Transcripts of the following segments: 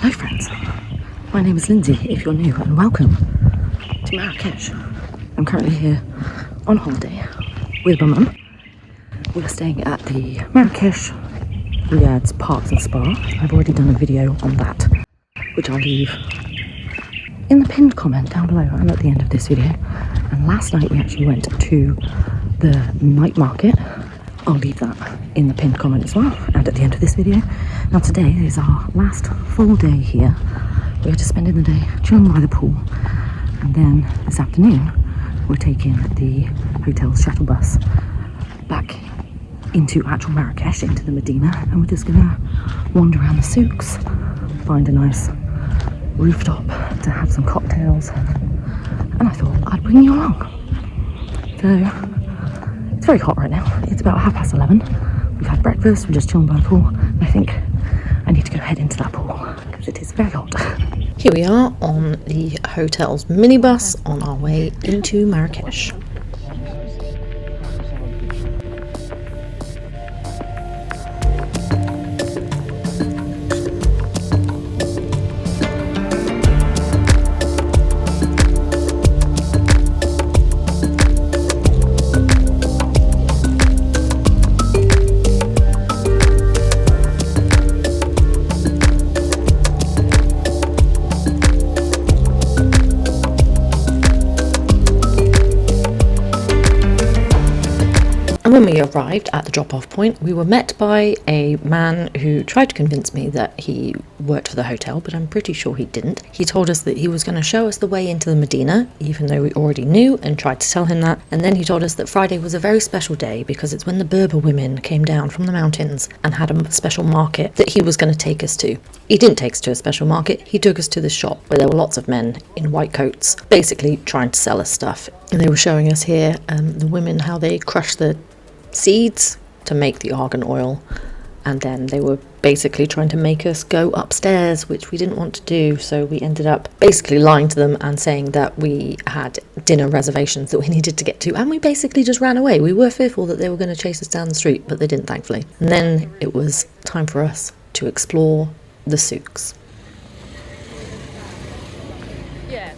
Hello friends, my name is Lindsay if you're new, and welcome to Marrakesh. I'm currently here on holiday with my mum. We're staying at the Marrakesh Riyadh's Parks and Spa. I've already done a video on that, which I'll leave in the pinned comment down below and at the end of this video. And last night we actually went to the night market. I'll leave that in the pinned comment as well and at the end of this video. Now today is our last full day here. We're just spending the day chilling by the pool, and then this afternoon we're taking the hotel's shuttle bus back into actual Marrakesh, into the Medina, and we're just gonna wander around the Souks, find a nice rooftop to have some cocktails, and I thought I'd bring you along. So it's very hot right now. It's about 11:30. We've had breakfast, we're just chilling by the pool. I think I need to go head into that pool because it is very hot. Here we are on the hotel's minibus on our way into Marrakesh. When we arrived at the drop-off point, we were met by a man who tried to convince me that he worked for the hotel, but I'm pretty sure he didn't. He told us that he was going to show us the way into the Medina, even though we already knew, and tried to tell him that. And then he told us that Friday was a very special day because it's when the Berber women came down from the mountains and had a special market that he was going to take us to. He didn't take us to a special market, he took us to this shop where there were lots of men in white coats, basically trying to sell us stuff. And they were showing us here, the women, how they crush the seeds to make the argan oil, and then they were basically trying to make us go upstairs, which we didn't want to do, so we ended up basically lying to them and saying that we had dinner reservations that we needed to get to, and we basically just ran away. We were fearful that they were going to chase us down the street, but they didn't, thankfully. And then it was time for us to explore the Souks. Yeah.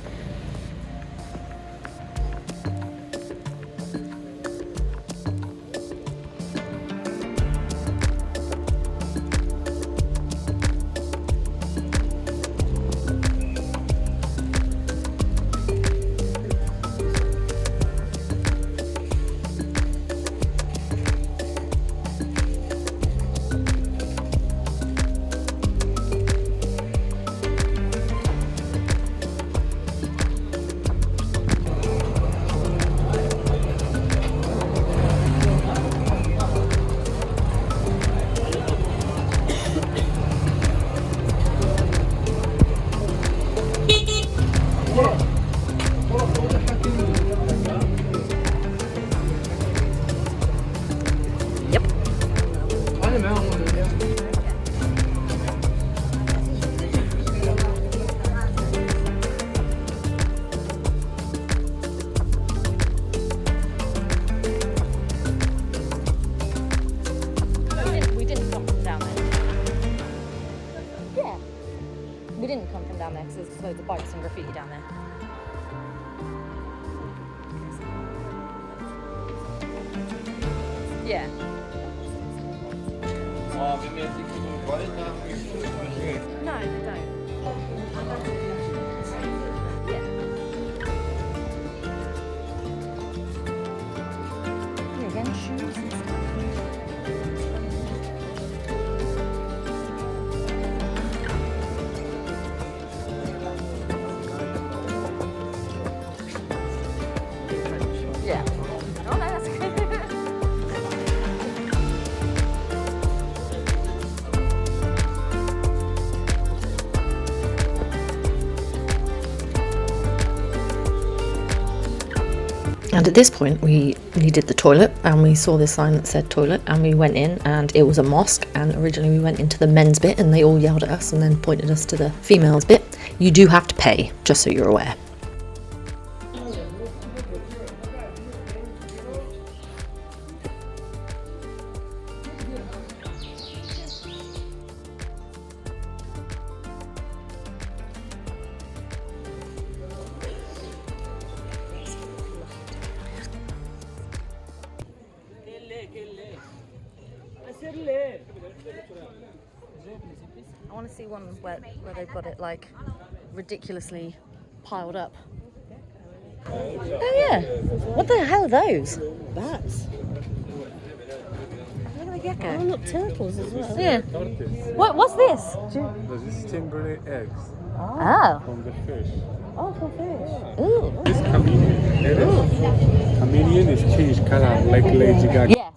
We didn't come from down there because there's loads of bikes and graffiti down there. Yeah. No, they don't. Yeah. Here again, shoes and stuff. Yeah. Oh, no, that's okay. And at this point we needed the toilet, and we saw this sign that said toilet, and we went in, and it was a mosque, and originally we went into the men's bit and they all yelled at us and then pointed us to the females bit. You do have to pay, just so you're aware. want to see one where they've got it like ridiculously piled up. Oh yeah. What the hell are those? Bats. Look at the gecko. Oh, look, turtles as well. Yeah. What's this? This is stingray eggs Oh. from the fish. Oh, for fish. Ooh. This chameleon, chameleon is changed color like Lady Gaga. Yes.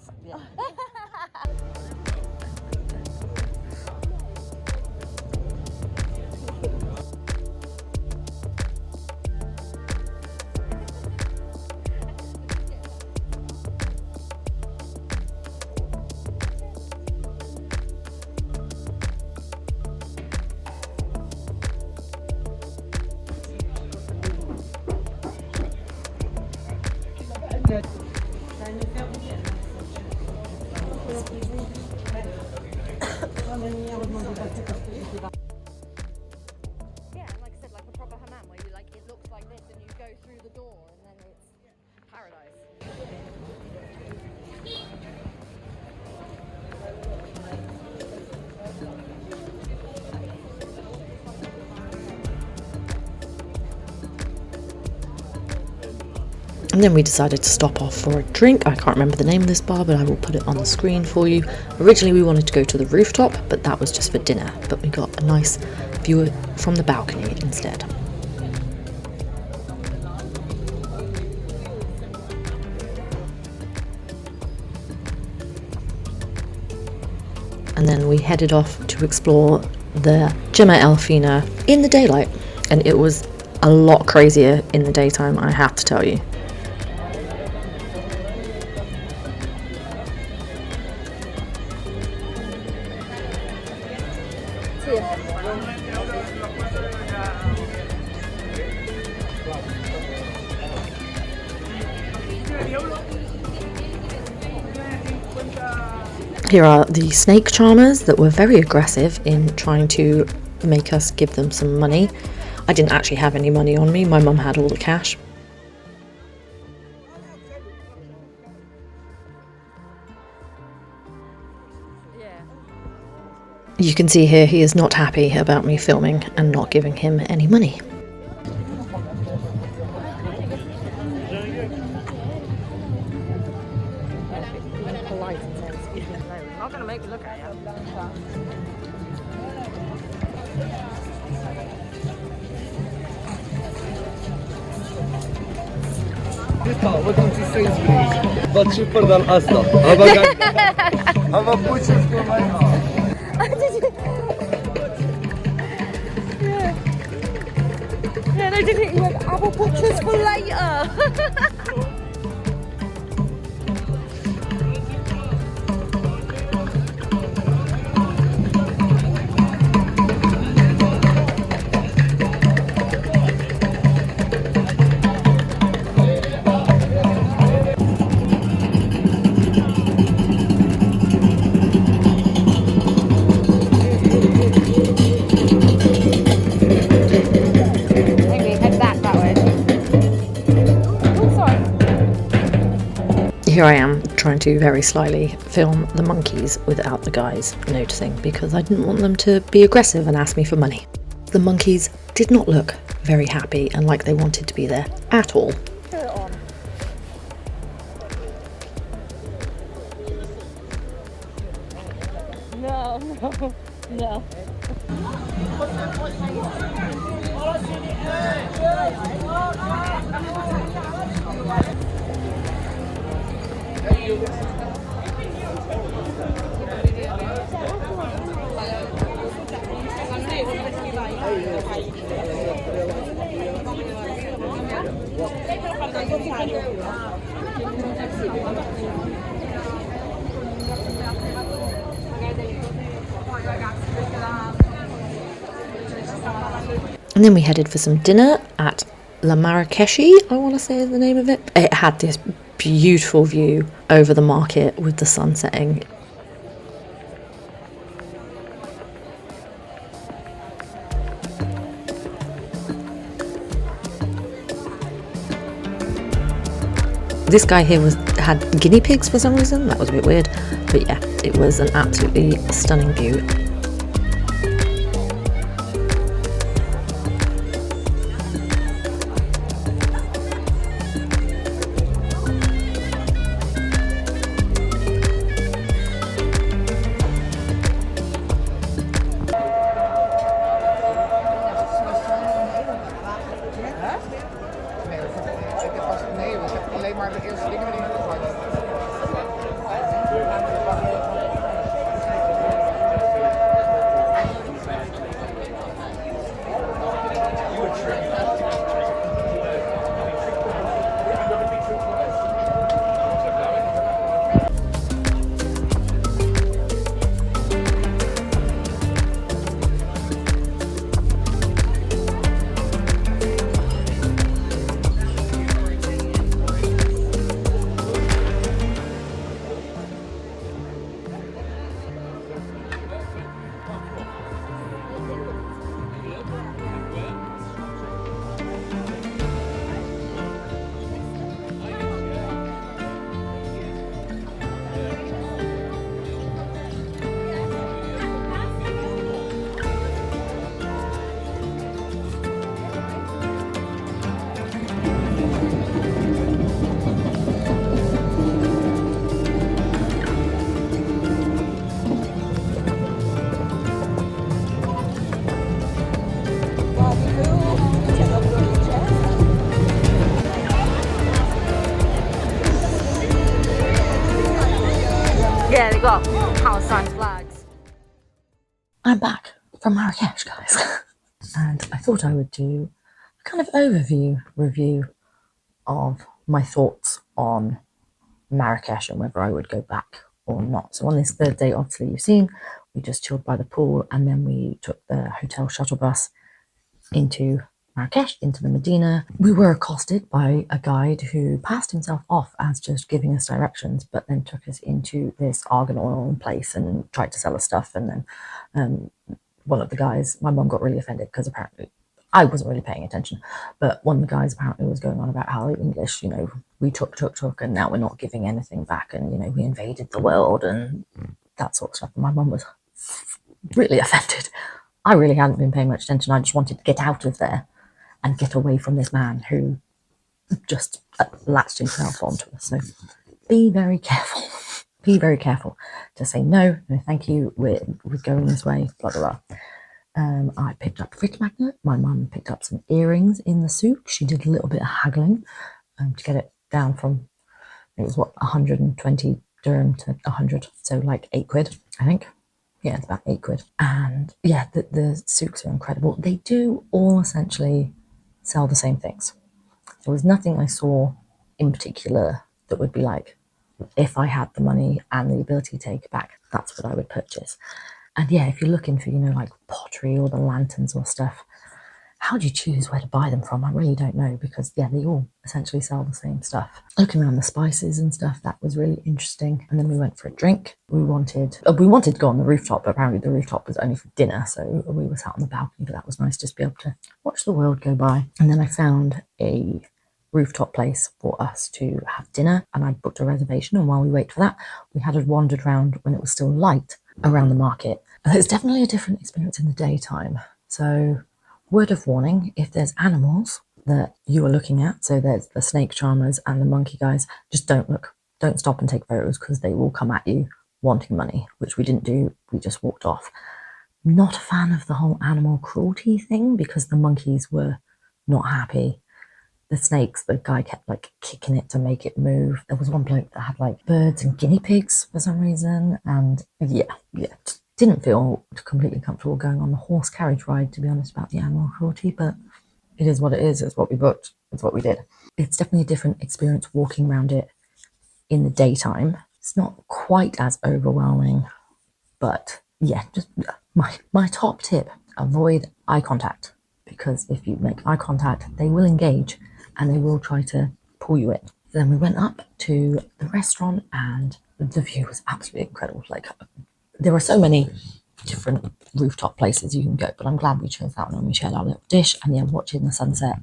Yeah, like I said, like a proper hammam where you like it looks like this and you go through the door and then it's paradise. And then we decided to stop off for a drink. I can't remember the name of this bar, but I will put it on the screen for you. Originally we wanted to go to the rooftop, but that was just for dinner. But we got a nice view from the balcony instead. And then we headed off to explore the Jemma El-Fnaa in the daylight. And it was a lot crazier in the daytime, I have to tell you. Here are the snake charmers that were very aggressive in trying to make us give them some money. I didn't actually have any money on me, my mum had all the cash. You can see here he is not happy about me filming and not giving him any money. Not gonna make me look at you. Welcome to Sainsbury's, but cheaper than Asda. Have a butcher for my house. Yeah, no, did he went, I will butchers for later. Here I am trying to very slyly film the monkeys without the guys noticing because I didn't want them to be aggressive and ask me for money. The monkeys did not look very happy and like they wanted to be there at all. No. And then we headed for some dinner at La Marrakeshi, I want to say is the name of it. It had this beautiful view over the market with the sun setting. This guy here had guinea pigs for some reason. That was a bit weird, but yeah, it was an absolutely stunning view. Yeah, they got Palestine flags. I'm back from Marrakesh, guys. And I thought I would do a kind of overview review of my thoughts on Marrakesh and whether I would go back or not. So on this third day, obviously you've seen, we just chilled by the pool and then we took the hotel shuttle bus into Marrakesh, into the Medina. We were accosted by a guide who passed himself off as just giving us directions, but then took us into this argan oil place and tried to sell us stuff. And then one of the guys, my mum got really offended because apparently I wasn't really paying attention, but one of the guys apparently was going on about how English, you know, we took, and now we're not giving anything back, and, you know, we invaded the world and that sort of stuff. And my mum was really offended. I really hadn't been paying much attention. I just wanted to get out of there and get away from this man who just latched himself onto us. So be very careful. Be very careful to say no, thank you, we're going this way, blah, blah, blah. I picked up a fridge magnet. My mum picked up some earrings in the Souks. She did a little bit of haggling to get it down from, it was what, 120 dirham to 100, so like £8, I think. Yeah, it's about £8. And yeah, the Souks are incredible. They do all essentially sell the same things. There was nothing I saw in particular that would be like, if I had the money and the ability to take it back, that's what I would purchase. And yeah, if you're looking for, you know, like pottery or the lanterns or stuff, how do you choose where to buy them from? I really don't know, because yeah, they all essentially sell the same stuff. Looking around the spices and stuff, that was really interesting. And then we went for a drink. We wanted to go on the rooftop, but apparently the rooftop was only for dinner, so we were sat on the balcony, but that was nice just to be able to watch the world go by. And then I found a rooftop place for us to have dinner, and I booked a reservation, and while we wait for that, we had wandered around when it was still light around the market. And it's definitely a different experience in the daytime. So word of warning, if there's animals that you are looking at, so there's the snake charmers and the monkey guys, just don't look, don't stop and take photos, because they will come at you wanting money, which we didn't do. We just walked off. Not a fan of the whole animal cruelty thing, because the monkeys were not happy. The snakes, the guy kept like kicking it to make it move. There was one bloke that had like birds and guinea pigs for some reason, and yeah, didn't feel completely comfortable going on the horse carriage ride, to be honest, about the animal cruelty, but it is what it is. It's what we booked. It's what we did. It's definitely a different experience walking around it in the daytime. It's not quite as overwhelming, but yeah, just my top tip, avoid eye contact, because if you make eye contact, they will engage and they will try to pull you in. Then we went up to the restaurant and the view was absolutely incredible. Like, there are so many different rooftop places you can go, but I'm glad we chose that one and we shared our little dish. And yeah, watching the sunset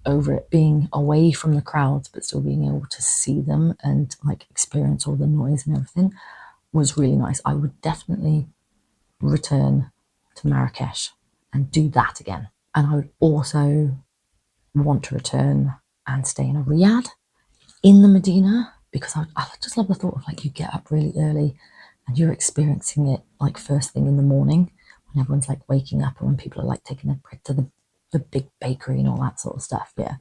over it, being away from the crowds but still being able to see them and like experience all the noise and everything was really nice. I would definitely return to Marrakesh and do that again. And I would also want to return and stay in a riad in the Medina, because I just love the thought of like you get up really early and you're experiencing it like first thing in the morning when everyone's like waking up and when people are like taking their bread to the big bakery and all that sort of stuff. Yeah,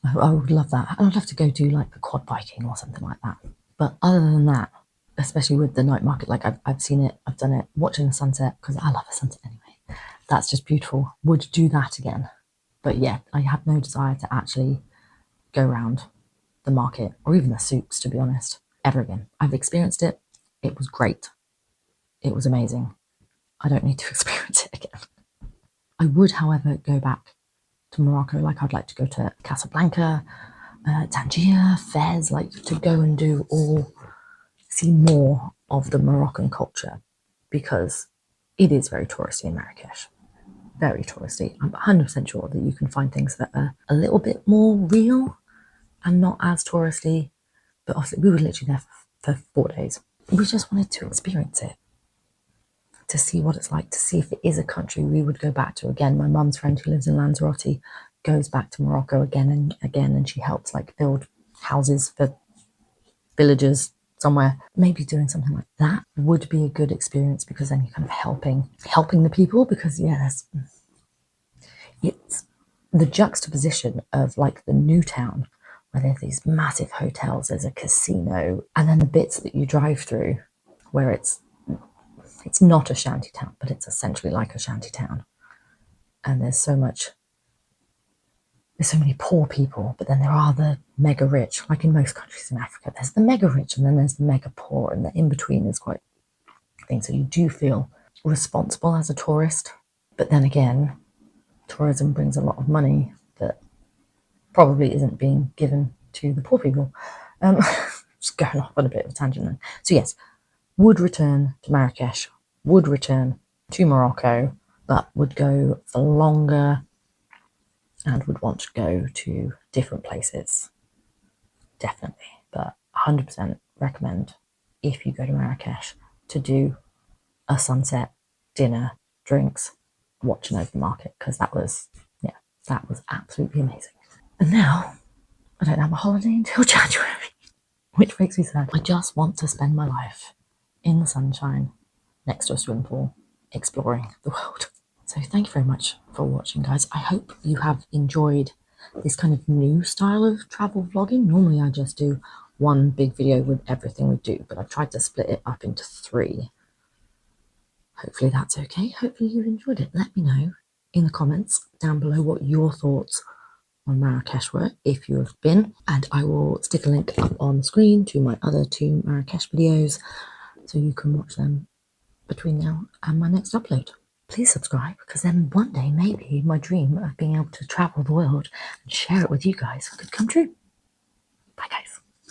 I would love that. I'd love to go do like the quad biking or something like that. But other than that, especially with the night market, like I've seen it, I've done it, watching the sunset, because I love a sunset anyway. That's just beautiful. Would do that again. But yeah, I have no desire to actually go around the market or even the souks, to be honest, ever again. I've experienced it. It was great. It was amazing. I don't need to experience it again. I would, however, go back to Morocco. Like I'd like to go to Casablanca, Tangier, Fez, like to go and see more of the Moroccan culture, because it is very touristy in Marrakesh. Very touristy. I'm 100% sure that you can find things that are a little bit more real and not as touristy. But obviously, we were literally there for 4 days. We just wanted to experience it, to see what it's like, to see if it is a country we would go back to again. My mum's friend who lives in Lanzarote goes back to Morocco again and again, and she helps like build houses for villagers somewhere. Maybe doing something like that would be a good experience, because then you're kind of helping the people, because yes, it's the juxtaposition of like the new town where there's these massive hotels, there's a casino, and then the bits that you drive through where it's not a shanty town, but it's essentially like a shanty town. And there's so many poor people, but then there are the mega rich, like in most countries in Africa. There's the mega rich and then there's the mega poor, and the in between is quite a thing. So you do feel responsible as a tourist, but then again, tourism brings a lot of money that probably isn't being given to the poor people. Just going off on a bit of a tangent then. So yes, would return to Marrakesh, would return to Morocco, but would go for longer and would want to go to different places. Definitely. But 100% recommend, if you go to Marrakesh, to do a sunset, dinner, drinks, watching over the market, because that was absolutely amazing. And now I don't have a holiday until January, which makes me sad. I just want to spend my life in the sunshine next to a swimming pool, exploring the world. So thank you very much for watching, guys. I hope you have enjoyed this kind of new style of travel vlogging. Normally I just do one big video with everything we do, but I've tried to split it up into 3. Hopefully that's okay. Hopefully you've enjoyed it. Let me know in the comments down below what your thoughts on Marrakesh were, if you have been, and I will stick a link up on the screen to my other 2 Marrakesh videos so you can watch them between now and my next upload. Please subscribe, because then one day maybe my dream of being able to travel the world and share it with you guys could come true. Bye guys.